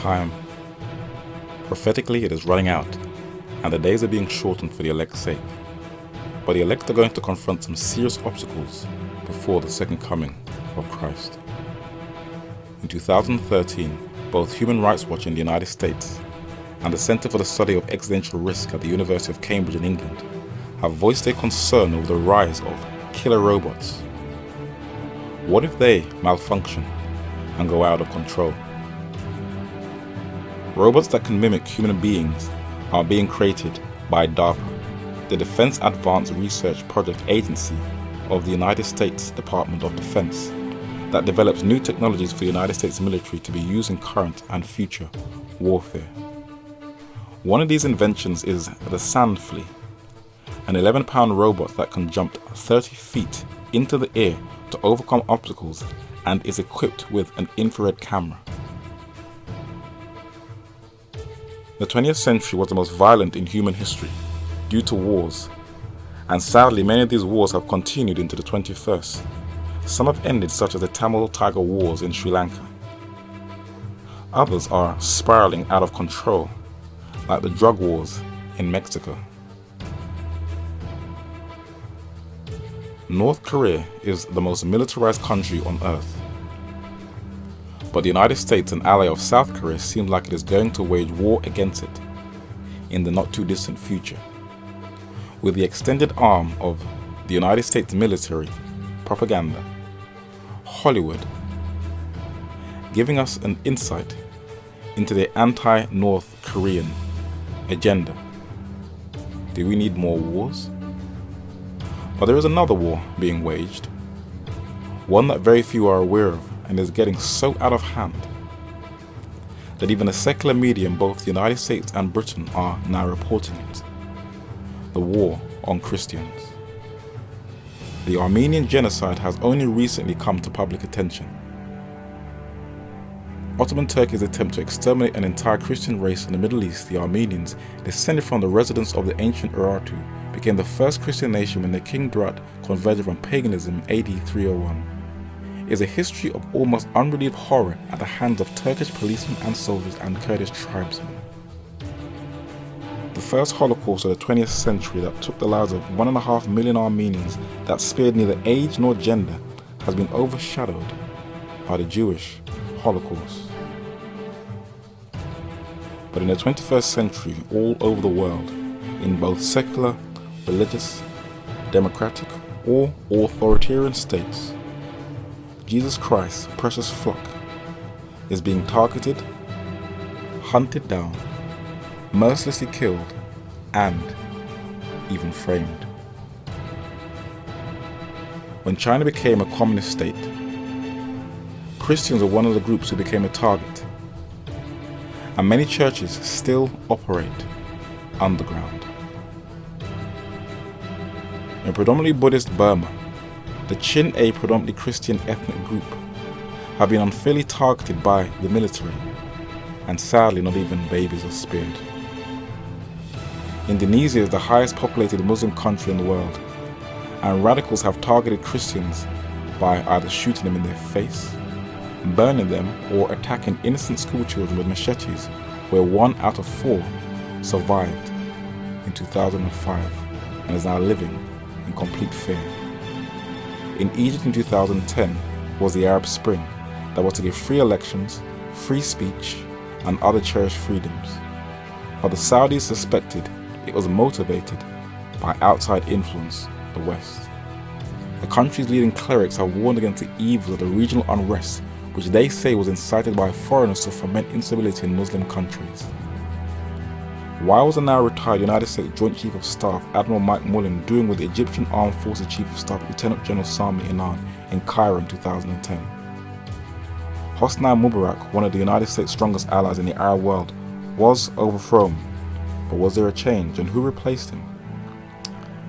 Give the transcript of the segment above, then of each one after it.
time. Prophetically, it is running out, and the days are being shortened for the elect's sake. But the elect are going to confront some serious obstacles before the second coming of Christ. In 2013, both Human Rights Watch in the United States and the Center for the Study of Existential Risk at the University of Cambridge in England have voiced their concern over the rise of killer robots. What if they malfunction and go out of control? Robots that can mimic human beings are being created by DARPA, the Defense Advanced Research Project Agency of the United States Department of Defense, that develops new technologies for the United States military to be used in current and future warfare. One of these inventions is the Sand Flea, an 11-pound robot that can jump 30 feet into the air to overcome obstacles and is equipped with an infrared camera. The 20th century was the most violent in human history due to wars, and sadly many of these wars have continued into the 21st. Some have ended, such as the Tamil Tiger Wars in Sri Lanka. Others are spiraling out of control, like the drug wars in Mexico. North Korea is the most militarized country on earth. But the United States, an ally of South Korea, seems like it is going to wage war against it in the not too distant future, with the extended arm of the United States military, propaganda, Hollywood, giving us an insight into their anti-North Korean agenda. Do we need more wars? But there is another war being waged, one that very few are aware of, and is getting so out of hand that even the secular media in both the United States and Britain are now reporting it. The war on Christians. The Armenian genocide has only recently come to public attention. Ottoman Turkey's attempt to exterminate an entire Christian race in the Middle East, the Armenians, descended from the residents of the ancient Urartu, became the first Christian nation when their king Durat converted from paganism in AD 301. It is a history of almost unrelieved horror at the hands of Turkish policemen and soldiers and Kurdish tribesmen. The first Holocaust of the 20th century that took the lives of 1.5 million Armenians, that spared neither age nor gender, has been overshadowed by the Jewish Holocaust. But in the 21st century, all over the world, in both secular, religious, democratic, or authoritarian states, Jesus Christ's precious flock is being targeted, hunted down, mercilessly killed, and even framed. When China became a communist state, Christians were one of the groups who became a target, and many churches still operate underground. In predominantly Buddhist Burma, the Chin, a predominantly Christian ethnic group, have been unfairly targeted by the military, and sadly not even babies are spared. Indonesia is the highest populated Muslim country in the world, and radicals have targeted Christians by either shooting them in their face, burning them, or attacking innocent schoolchildren with machetes, where 1 out of 4 survived in 2005 and is now living in complete fear. In Egypt in 2010 was the Arab Spring that was to give free elections, free speech, and other cherished freedoms. But the Saudis suspected it was motivated by outside influence, the West. The country's leading clerics have warned against the evils of the regional unrest, which they say was incited by foreigners to foment instability in Muslim countries. Why was the now retired United States Joint Chief of Staff Admiral Mike Mullen doing with the Egyptian Armed Forces Chief of Staff Lieutenant General Sami Inan in Cairo in 2010? Hosni Mubarak, one of the United States' strongest allies in the Arab world, was overthrown. But was there a change, and who replaced him?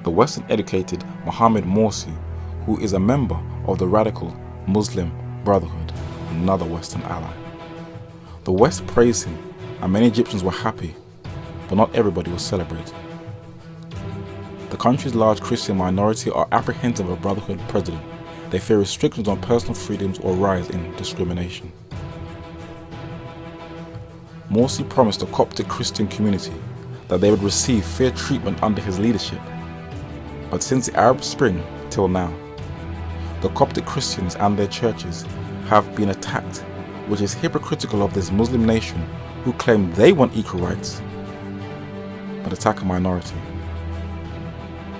The Western-educated Mohammed Morsi, who is a member of the radical Muslim Brotherhood, another Western ally. The West praised him, and many Egyptians were happy, but not everybody was celebrating. The country's large Christian minority are apprehensive of a Brotherhood president. They fear restrictions on personal freedoms or rise in discrimination. Morsi promised the Coptic Christian community that they would receive fair treatment under his leadership. But since the Arab Spring till now, the Coptic Christians and their churches have been attacked, which is hypocritical of this Muslim nation who claim they want equal rights, but attack a minority.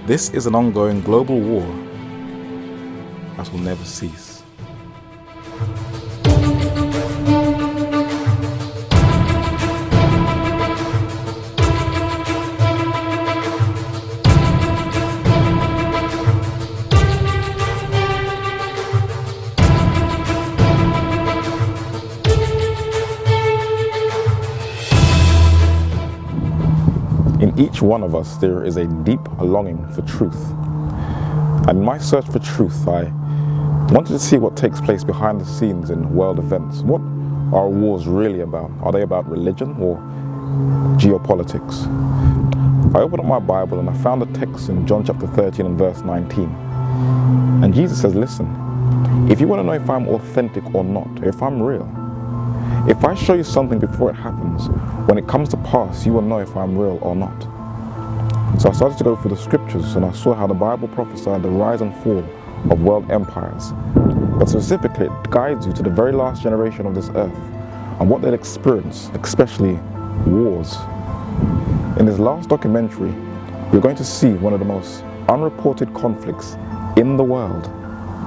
This is an ongoing global war that will never cease. In each one of us, there is a deep longing for truth. And in my search for truth, I wanted to see what takes place behind the scenes in world events. What are wars really about? Are they about religion or geopolitics? I opened up my Bible and I found a text in John chapter 13 and verse 19. And Jesus says, listen, if you want to know if I'm authentic or not, if I'm real, if I show you something before it happens, when it comes to pass, you will know if I'm real or not. So I started to go through the scriptures and I saw how the Bible prophesied the rise and fall of world empires. But specifically, it guides you to the very last generation of this earth and what they'll experience, especially wars. In this last documentary, we're going to see one of the most unreported conflicts in the world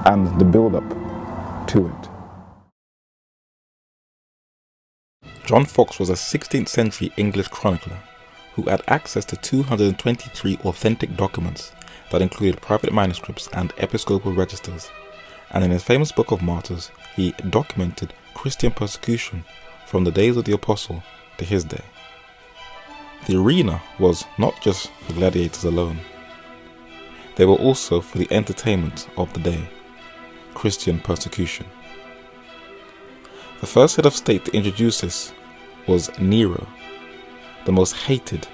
and the build-up to it. John Fox was a 16th century English chronicler who had access to 223 authentic documents that included private manuscripts and episcopal registers, and in his famous Book of Martyrs, he documented Christian persecution from the days of the Apostle to his day. The arena was not just for gladiators alone. They were also for the entertainment of the day, Christian persecution. The first head of state to introduce this was Nero, the most hated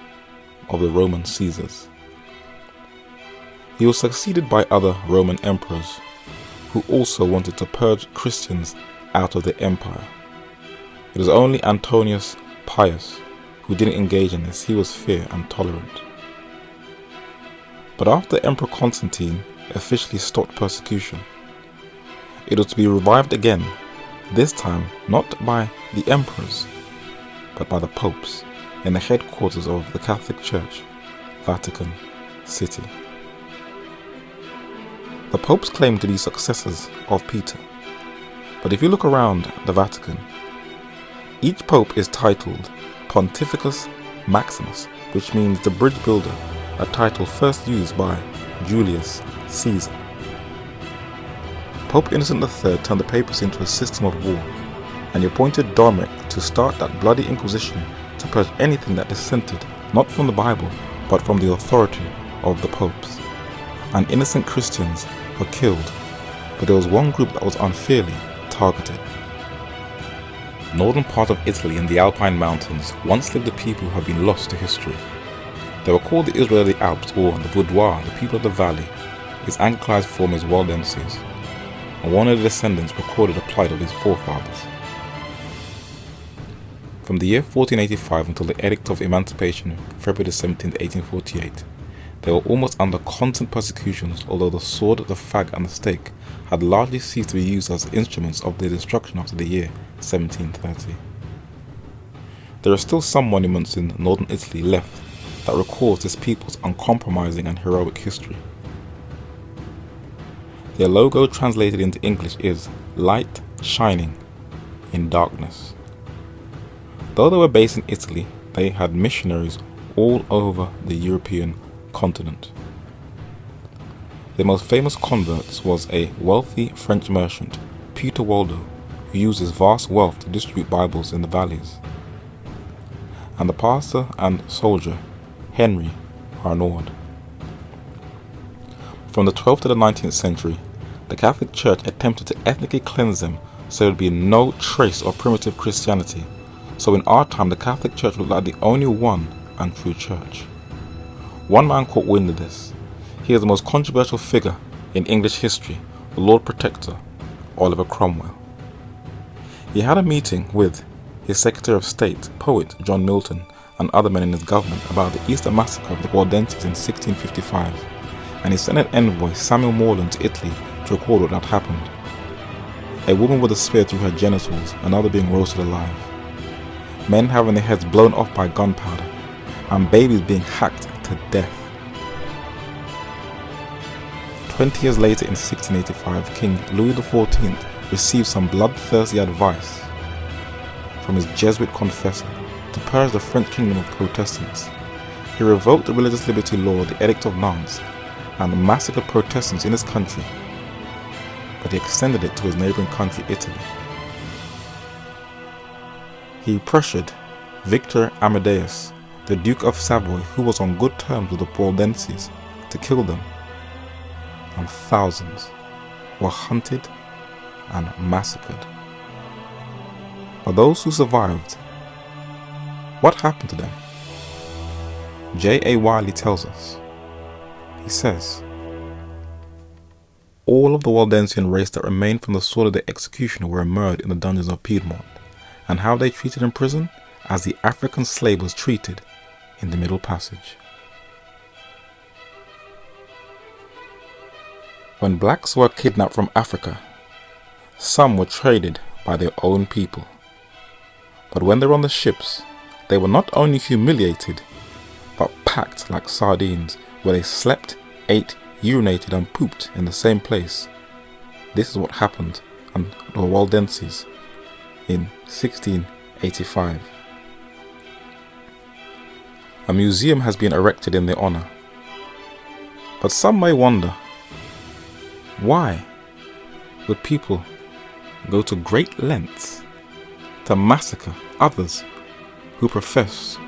of the Roman Caesars. He was succeeded by other Roman emperors who also wanted to purge Christians out of the empire. It was only Antonius Pius who didn't engage in this. He was fair and tolerant. But after Emperor Constantine officially stopped persecution, it was to be revived again, this time not by the emperors, but by the popes in the headquarters of the Catholic Church, Vatican City. The popes claimed to be successors of Peter, but if you look around the Vatican, each pope is titled Pontificus Maximus, which means the bridge builder, a title first used by Julius Caesar. Pope Innocent III turned the papacy into a system of war, and he appointed Dominic to start that bloody inquisition to purge anything that dissented not from the Bible but from the authority of the popes. And innocent Christians were killed, but there was one group that was unfairly targeted. The northern part of Italy in the Alpine mountains once lived a people who have been lost to history. They were called the Israeli Alps, or the Vaudois, the people of the valley. Its anglicized form is Waldensians, and one of the descendants recorded the plight of his forefathers. From the year 1485 until the Edict of Emancipation, February 17, 1848, they were almost under constant persecutions, although the sword, the fag and the stake had largely ceased to be used as instruments of their destruction after the year 1730. There are still some monuments in northern Italy left that records this people's uncompromising and heroic history. Their logo translated into English is light shining in darkness. Though they were based in Italy, they had missionaries all over the European continent. Their most famous converts was a wealthy French merchant, Peter Waldo, who used his vast wealth to distribute Bibles in the valleys, and the pastor and soldier, Henry Arnaud. From the 12th to the 19th century, the Catholic Church attempted to ethnically cleanse them so there would be no trace of primitive Christianity. So in our time, the Catholic Church looked like the only one and true church. One man caught wind of this. He is the most controversial figure in English history, the Lord Protector, Oliver Cromwell. He had a meeting with his Secretary of State, poet John Milton, and other men in his government about the Easter massacre of the Waldensians in 1655, and he sent an envoy, Samuel Morland, to Italy to record what had happened. A woman with a spear through her genitals, another being roasted alive, men having their heads blown off by gunpowder, and babies being hacked to death. 20 years later, in 1685, King Louis XIV received some bloodthirsty advice from his Jesuit confessor to purge the French kingdom of Protestants. He revoked the religious liberty law, the Edict of Nantes, and massacred Protestants in his country, but he extended it to his neighbouring country, Italy. He pressured Victor Amadeus, the Duke of Savoy, who was on good terms with the Waldensians, to kill them, and thousands were hunted and massacred. But those who survived, what happened to them? J.A. Wiley tells us. He says, all of the Waldensian race that remained from the sword of the executioner were immured in the dungeons of Piedmont, and how they treated in prison, as the African slave was treated in the Middle Passage. When blacks were kidnapped from Africa, some were traded by their own people. But when they were on the ships, they were not only humiliated, but packed like sardines, where they slept, ate, urinated and pooped in the same place. This is what happened on the Waldenses in 1685. A museum has been erected in their honor. But some may wonder, why would people go to great lengths to massacre others who profess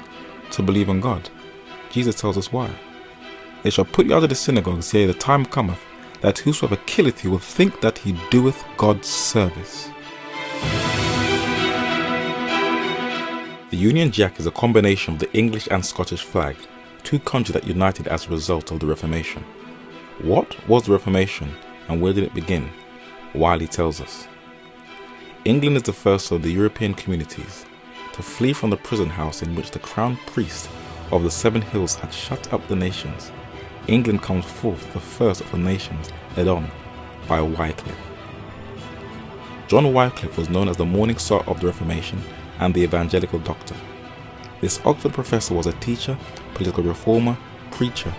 to believe in God? Jesus tells us why. They shall put you out of the synagogues, yea, the time cometh, that whosoever killeth you will think that he doeth God's service. The Union Jack is a combination of the English and Scottish flag, two countries that united as a result of the Reformation. What was the Reformation and where did it begin? Wiley tells us. England is the first of the European communities to flee from the prison house in which the crown priest of the Seven Hills had shut up the nations. England comes forth the first of the nations led on by Wycliffe. John Wycliffe was known as the morning star of the Reformation and the evangelical doctor. This Oxford professor was a teacher, political reformer, preacher,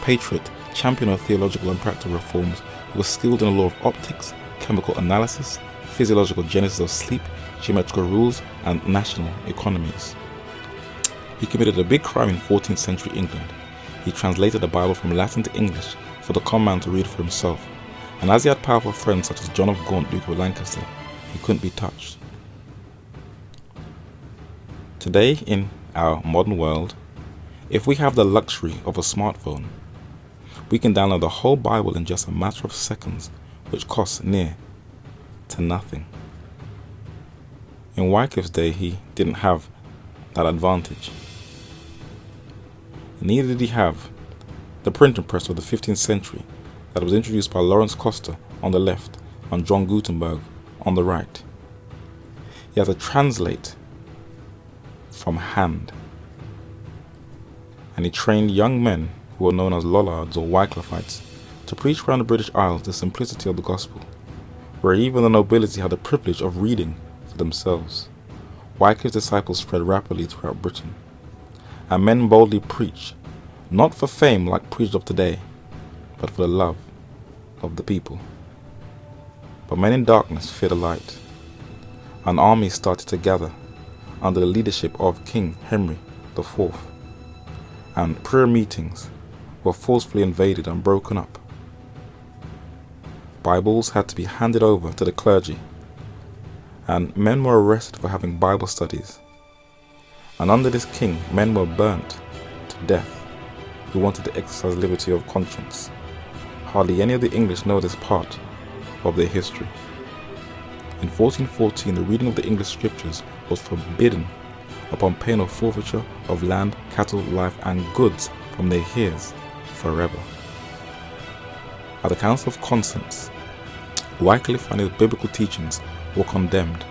patriot, champion of theological and practical reforms, who was skilled in the law of optics, chemical analysis, physiological genesis of sleep, geometrical rules, and national economies. He committed a big crime in 14th century England. He translated the Bible from Latin to English for the common man to read for himself, and as he had powerful friends such as John of Gaunt, Duke of Lancaster, he couldn't be touched. Today, in our modern world, if we have the luxury of a smartphone, we can download the whole Bible in just a matter of seconds, which costs near to nothing. In Wycliffe's day, he didn't have that advantage. Neither did he have the printing press of the 15th century that was introduced by Lawrence Coster on the left and John Gutenberg on the right. He had to translate from hand, and he trained young men who were known as Lollards or Wycliffites to preach around the British Isles the simplicity of the gospel, where even the nobility had the privilege of reading for themselves. Wycliffe's disciples spread rapidly throughout Britain, and men boldly preached, not for fame like preached of today, but for the love of the people. But men in darkness feared the light. An army started to gather under the leadership of King Henry IV, and prayer meetings were forcefully invaded and broken up. Bibles had to be handed over to the clergy, and men were arrested for having Bible studies. And under this king, men were burnt to death who wanted to exercise liberty of conscience. Hardly any of the English know this part of their history. In 1414, the reading of the English scriptures was forbidden upon pain of forfeiture of land, cattle, life, and goods from their heirs forever. At the Council of Constance, Wycliffe and his biblical teachings were condemned,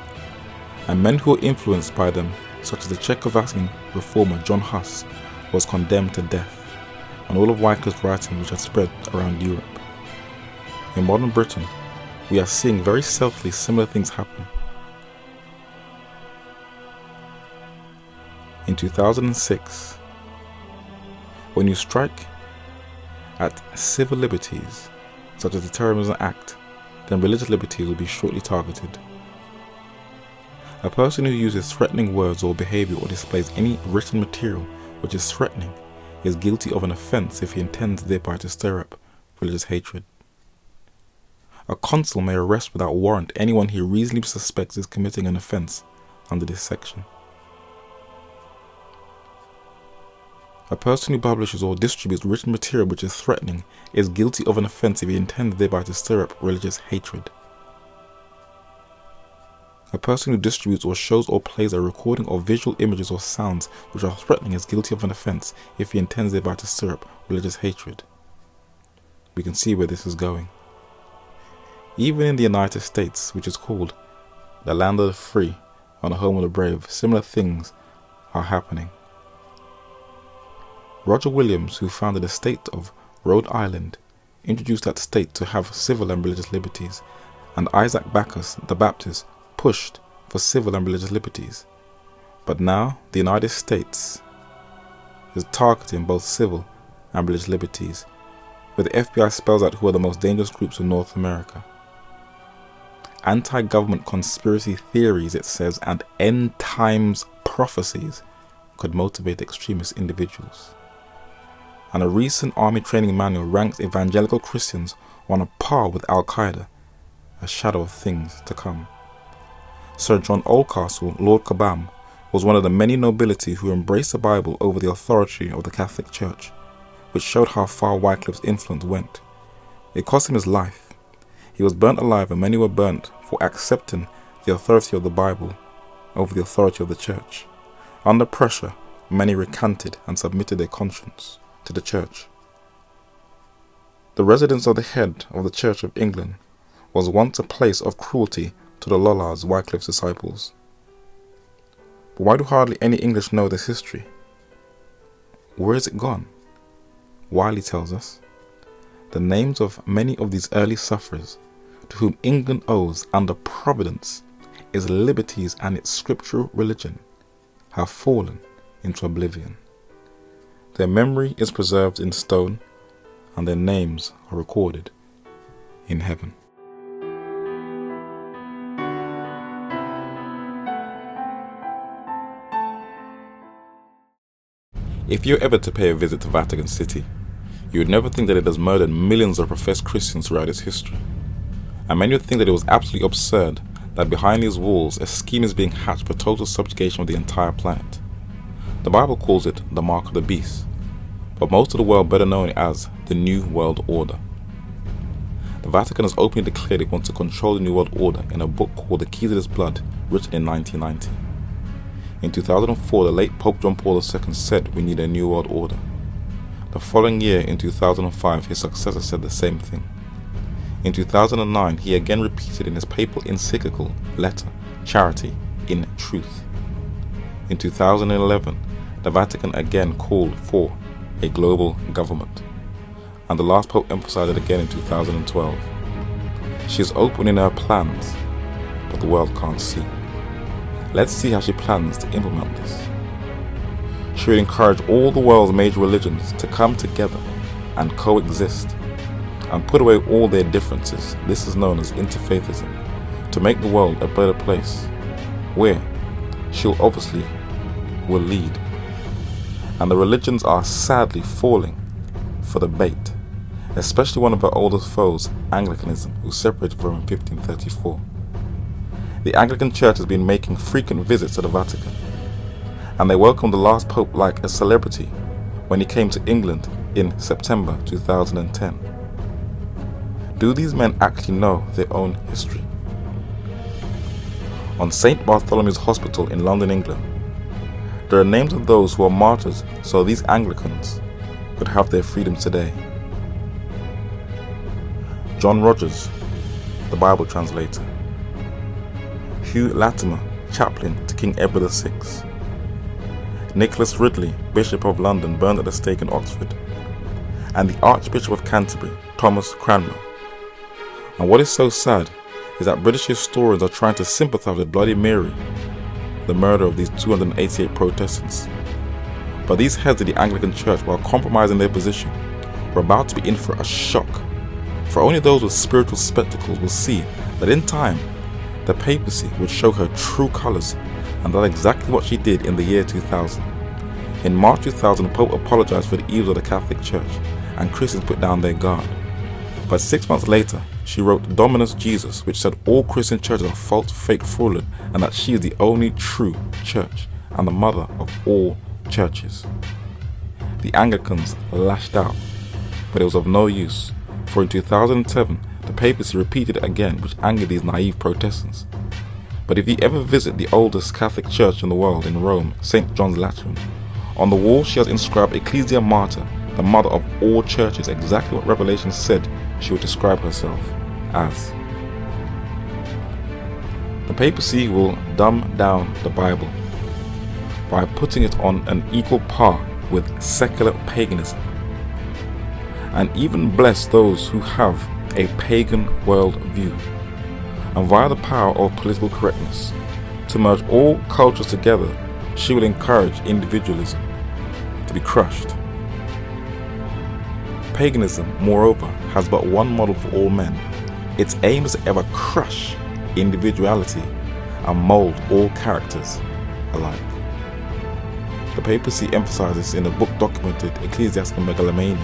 and men who were influenced by them, such as the Czechoslovakian reformer John Huss, was condemned to death, and all of Wycliffe's writings which had spread around Europe. In modern Britain, we are seeing very stealthily similar things happen. In 2006, when you strike at civil liberties, such as the Terrorism Act, then religious liberties will be shortly targeted. A person who uses threatening words or behavior or displays any written material which is threatening is guilty of an offense if he intends thereby to stir up religious hatred. A consul may arrest without warrant anyone he reasonably suspects is committing an offense under this section. A person who publishes or distributes written material which is threatening is guilty of an offense if he intends thereby to stir up religious hatred. A person who distributes or shows or plays a recording of visual images or sounds which are threatening is guilty of an offense if he intends thereby to stir up religious hatred. We can see where this is going. Even in the United States, which is called the land of the free and the home of the brave, similar things are happening. Roger Williams, who founded the state of Rhode Island, introduced that state to have civil and religious liberties, and Isaac Backus, the Baptist, pushed for civil and religious liberties. But now the United States is targeting both civil and religious liberties, where the FBI spells out who are the most dangerous groups in North America. Anti-government conspiracy theories, it says, and end times prophecies could motivate extremist individuals. And a recent army training manual ranks evangelical Christians on a par with Al-Qaeda, a shadow of things to come. Sir John Oldcastle, Lord Cobham, was one of the many nobility who embraced the Bible over the authority of the Catholic Church, which showed how far Wycliffe's influence went. It cost him his life. He was burnt alive, and many were burnt for accepting the authority of the Bible over the authority of the Church. Under pressure, many recanted and submitted their conscience to the Church. The residence of the head of the Church of England was once a place of cruelty to the Lollards, Wycliffe's disciples. But why do hardly any English know this history? Where is it gone? Wiley tells us, the names of many of these early sufferers, to whom England owes under providence its liberties and its scriptural religion, have fallen into oblivion. Their memory is preserved in stone, and their names are recorded in heaven. If you're ever to pay a visit to Vatican City, you would never think that it has murdered millions of professed Christians throughout its history. And many would think that it was absolutely absurd that behind these walls a scheme is being hatched for total subjugation of the entire planet. The Bible calls it the mark of the beast, but most of the world better know it as the New World Order. The Vatican has openly declared it wants to control the New World Order in a book called The Keys of This Blood, written in 1990. In 2004, the late Pope John Paul II said we need a New World Order. The following year, in 2005, his successor said the same thing. In 2009, he again repeated in his papal encyclical letter, Charity in Truth. In 2011, the Vatican again called for a global government, and the last Pope emphasized it again in 2012. She is open in her plans, but the world can't see. Let's see how she plans to implement this. She will encourage all the world's major religions to come together and coexist, and put away all their differences. This is known as interfaithism, to make the world a better place, where she'll obviously will lead. And the religions are sadly falling for the bait, especially one of her oldest foes, Anglicanism, who separated from her in 1534. The Anglican Church has been making frequent visits to the Vatican, and they welcomed the last Pope like a celebrity when he came to England in September 2010. Do these men actually know their own history? On St. Bartholomew's Hospital in London, England, there are names of those who are martyrs so these Anglicans could have their freedom today. John Rogers, the Bible translator. Hugh Latimer, chaplain to King Edward VI. Nicholas Ridley, Bishop of London, burned at the stake in Oxford. And the Archbishop of Canterbury, Thomas Cranmer. And what is so sad is that British historians are trying to sympathise with Bloody Mary, the murder of these 288 Protestants. But these heads of the Anglican Church, while compromising their position, were about to be in for a shock. For only those with spiritual spectacles will see that in time, the papacy would show her true colours, and that's exactly what she did in the year 2000. In March 2000, the Pope apologised for the evils of the Catholic Church, and Christians put down their guard. But 6 months later, she wrote Dominus Jesus, which said all Christian churches are false, fake, fraudulent, and that she is the only true church and the mother of all churches. The Anglicans lashed out, but it was of no use, for in 2007, the papacy repeated it again, which angered these naive Protestants. But if you ever visit the oldest Catholic church in the world in Rome, St. John's Lateran, on the wall she has inscribed Ecclesia Mater, the mother of all churches, exactly what Revelation said she would describe herself as. The papacy will dumb down the Bible by putting it on an equal par with secular paganism, and even bless those who have a pagan world view, and via the power of political correctness, to merge all cultures together, she will encourage individualism to be crushed. Paganism, moreover, has but one model for all men. Its aim is to ever crush individuality and mold all characters alike. The papacy emphasizes in the book documented Ecclesiastical Megalomania,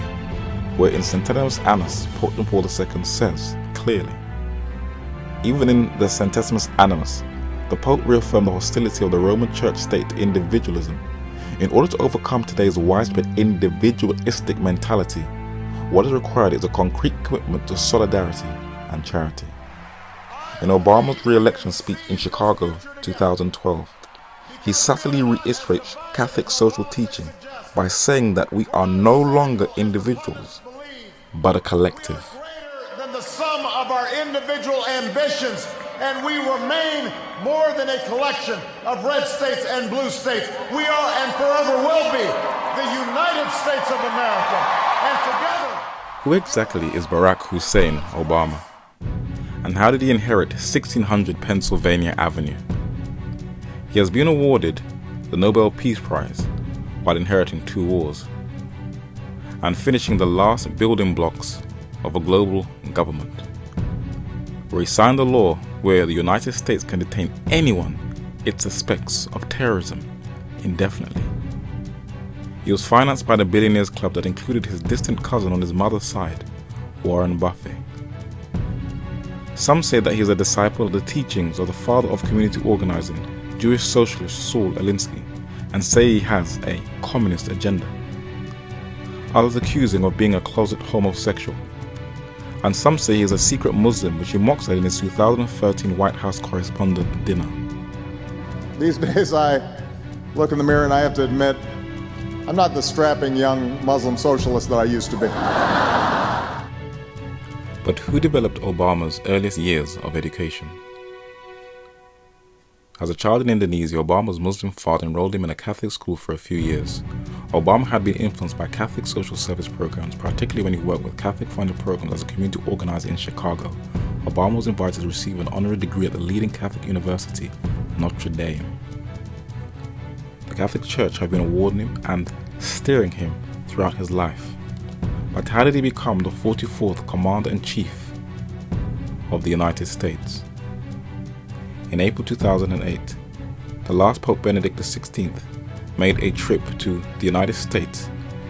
where in Centesimus Annus, Pope John Paul II says clearly, even in the Centesimus Annus, the Pope reaffirmed the hostility of the Roman Church state to individualism. In order to overcome today's widespread individualistic mentality, what is required is a concrete commitment to solidarity and charity. In Obama's re-election speech in Chicago 2012, he subtly reiterates Catholic social teaching by saying that we are no longer individuals, but a collective. Than the sum of our individual ambitions, and we remain more than a collection of red states and blue states. We are and forever will be the United States of America, and together. Who exactly is Barack Hussein Obama? And how did he inherit 1600 Pennsylvania Avenue? He has been awarded the Nobel Peace Prize while inheriting 2 wars and finishing the last building blocks of a global government, where he signed a law where the United States can detain anyone it suspects of terrorism indefinitely. He was financed by the billionaires club that included his distant cousin on his mother's side, Warren Buffett. Some say that he is a disciple of the teachings of the father of community organizing, Jewish socialist Saul Alinsky, and say he has a communist agenda. Others accuse him of being a closet homosexual. And some say he is a secret Muslim, which he mocks at in his 2013 White House correspondent dinner. These days I look in the mirror and I have to admit, I'm not the strapping young Muslim socialist that I used to be. But who developed Obama's earliest years of education? As a child in Indonesia, Obama's Muslim father enrolled him in a Catholic school for a few years. Obama had been influenced by Catholic social service programs, particularly when he worked with Catholic-funded programs as a community organizer in Chicago. Obama was invited to receive an honorary degree at the leading Catholic university, Notre Dame. The Catholic Church had been awarding him and steering him throughout his life. But how did he become the 44th Commander-in-Chief of the United States? In April 2008, the last Pope Benedict XVI made a trip to the United States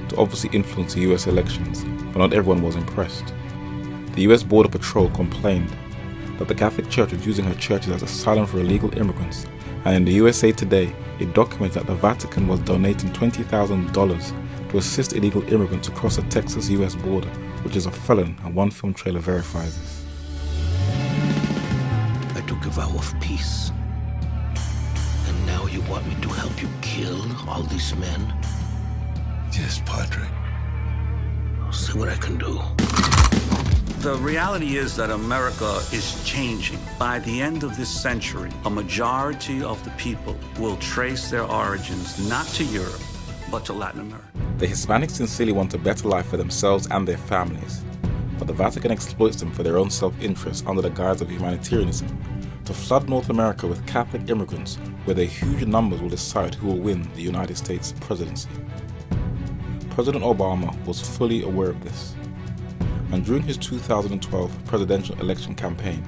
to obviously influence the US elections, but not everyone was impressed. The US Border Patrol complained that the Catholic Church was using her churches as asylum for illegal immigrants, and in the USA Today, it documents that the Vatican was donating $20,000 to assist illegal immigrants across the Texas-US border, which is a felon, and one film trailer verifies this. I took a vow of peace, and now you want me to help you kill all these men? Yes, Padre. I'll see what I can do. The reality is that America is changing. By the end of this century, a majority of the people will trace their origins not to Europe, but to Latin America. The Hispanics sincerely want a better life for themselves and their families, but the Vatican exploits them for their own self-interest under the guise of humanitarianism to flood North America with Catholic immigrants where their huge numbers will decide who will win the United States presidency. President Obama was fully aware of this, and during his 2012 presidential election campaign,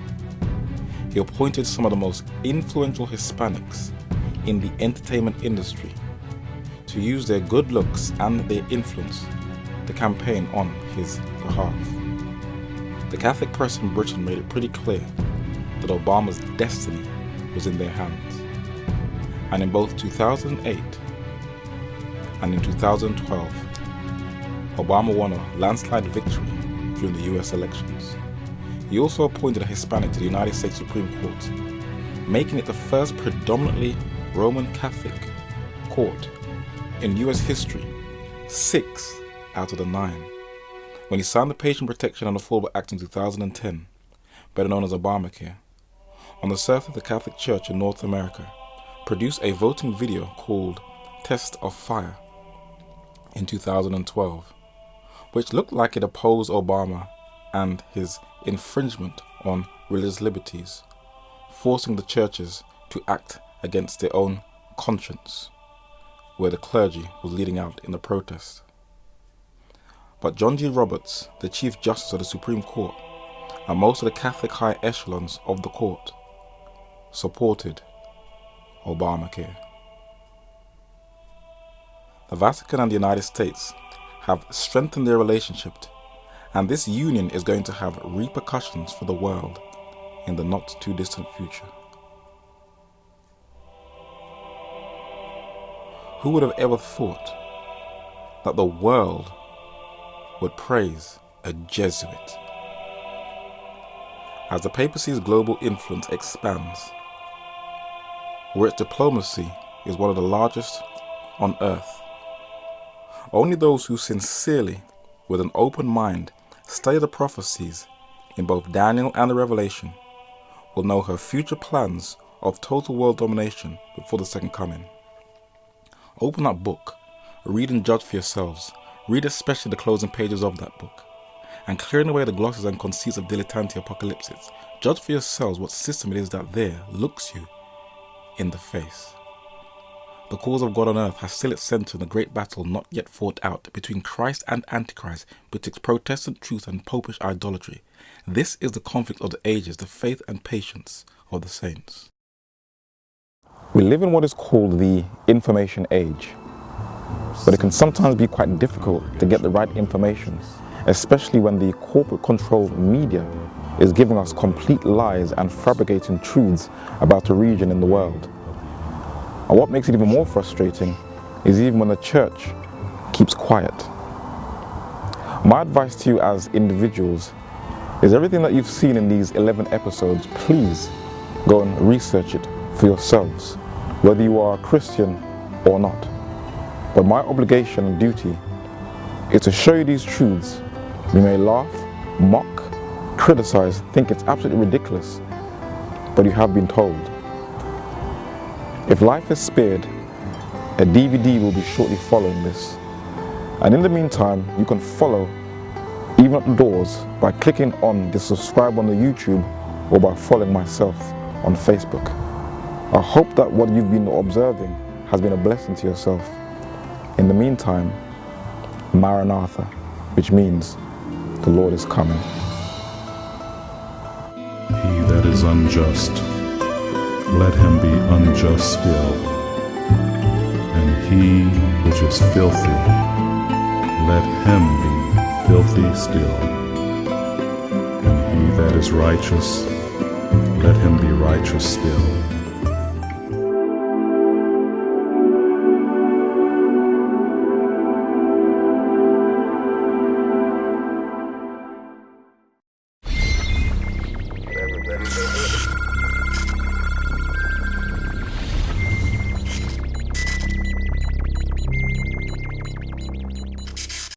he appointed some of the most influential Hispanics in the entertainment industry to use their good looks and their influence to campaign on his behalf. The Catholic press in Britain made it pretty clear that Obama's destiny was in their hands. And in both 2008 and in 2012, Obama won a landslide victory during the US elections. He also appointed a Hispanic to the United States Supreme Court, making it the first predominantly Roman Catholic court in US history, 6 out of the 9. When he signed the Patient Protection and Affordable Act in 2010, better known as Obamacare, on the surface the Catholic Church in North America produced a voting video called Test of Fire in 2012, which looked like it opposed Obama and his infringement on religious liberties, forcing the churches to act against their own conscience, where the clergy was leading out in the protest. But John G. Roberts, the Chief Justice of the Supreme Court, and most of the Catholic high echelons of the court supported Obamacare. The Vatican and the United States have strengthened their relationship, and this union is going to have repercussions for the world in the not too distant future. Who would have ever thought that the world would praise a Jesuit? As the papacy's global influence expands, where its diplomacy is one of the largest on earth, only those who sincerely, with an open mind, study the prophecies in both Daniel and the Revelation will know her future plans of total world domination before the second coming. Open that book, read and judge for yourselves. Read especially the closing pages of that book, and clearing away the glosses and conceits of dilettante apocalypsis, judge for yourselves what system it is that there looks you in the face. The cause of God on earth has still its center in the great battle not yet fought out between Christ and Antichrist, betwixt Protestant truth and Popish idolatry. This is the conflict of the ages, the faith and patience of the saints. We live in what is called the information age, but it can sometimes be quite difficult to get the right information, especially when the corporate-controlled media is giving us complete lies and fabricating truths about a region in the world. And what makes it even more frustrating is even when the church keeps quiet. My advice to you as individuals is everything that you've seen in these 11 episodes, please go and research it for yourselves, whether you are a Christian or not. But my obligation and duty is to show you these truths. You may laugh, mock, criticize, think it's absolutely ridiculous, but you have been told. If life is spared, a DVD will be shortly following this. And in the meantime, you can follow even at the doors by clicking on the subscribe on the YouTube or by following myself on Facebook. I hope that what you've been observing has been a blessing to yourself. In the meantime, Maranatha, which means the Lord is coming. He that is unjust, let him be unjust still. And he which is filthy, let him be filthy still. And he that is righteous, let him be righteous still.